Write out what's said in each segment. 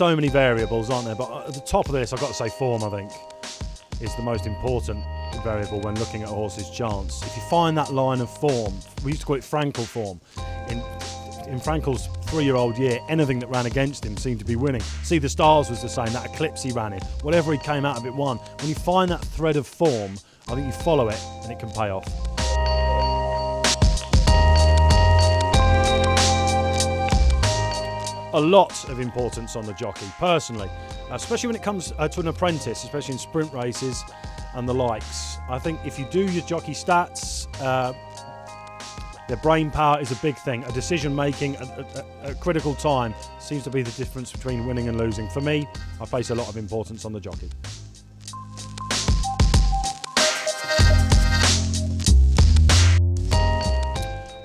so many variables, aren't there? But at the top of this, I've got to say form, I think, is the most important variable when looking at a horse's chance. If you find that line of form, we used to call it Frankel form. In Frankel's 3-year-old year, anything that ran against him seemed to be winning. See, the Stars was the same, that Eclipse he ran in. Whatever he came out of it won. When you find that thread of form, I think you follow it and it can pay off. A lot of importance on the jockey, personally, especially when it comes to an apprentice, especially in sprint races and the likes. I think if you do your jockey stats, their brain power is a big thing. A decision making at a critical time seems to be the difference between winning and losing. For me, I place a lot of importance on the jockey.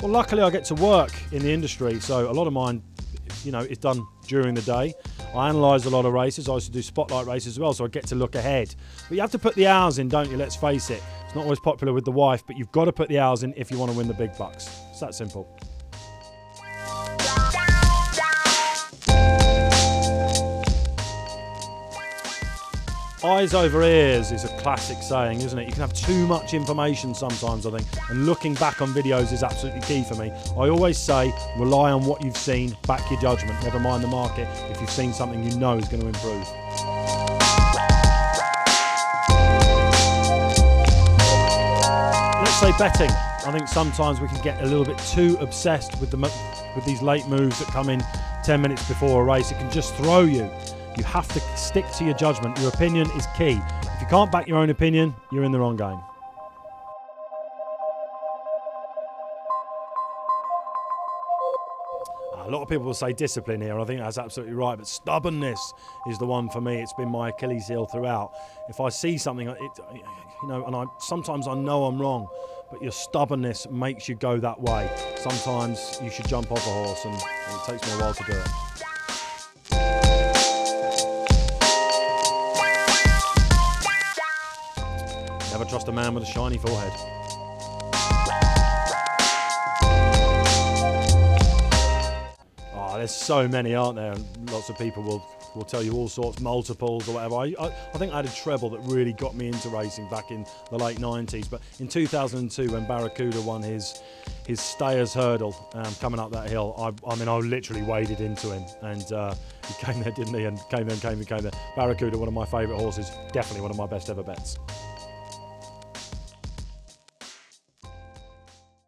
Well, luckily I get to work in the industry, so a lot of mine, you know, is done during the day. I analyse a lot of races. I also do spotlight races as well, so I get to look ahead. But you have to put the hours in, don't you? Let's face it. It's not always popular with the wife, but you've got to put the hours in if you want to win the big bucks. It's that simple. Eyes over ears is a classic saying, isn't it? You can have too much information sometimes, I think, and looking back on videos is absolutely key for me. I always say, rely on what you've seen, back your judgment, never mind the market if you've seen something you know is going to improve. Let's say betting. I think sometimes we can get a little bit too obsessed with these late moves that come in 10 minutes before a race. It can just throw you. You have to stick to your judgment. Your opinion is key. If you can't back your own opinion, you're in the wrong game. A lot of people will say discipline here. I think that's absolutely right, but stubbornness is the one for me. It's been my Achilles heel throughout. If I see something, you know, and sometimes I know I'm wrong, but your stubbornness makes you go that way. Sometimes you should jump off a horse, and it takes me a while to do it. Never trust a man with a shiny forehead. Oh, there's so many, aren't there? And lots of people will tell you all sorts, multiples or whatever. I think I had a treble that really got me into racing back in the late 90s. But in 2002, when Barracuda won his Stayers hurdle coming up that hill, I mean, I literally waded into him, and he came there, didn't he? And came there. Barracuda, one of my favourite horses, definitely one of my best ever bets.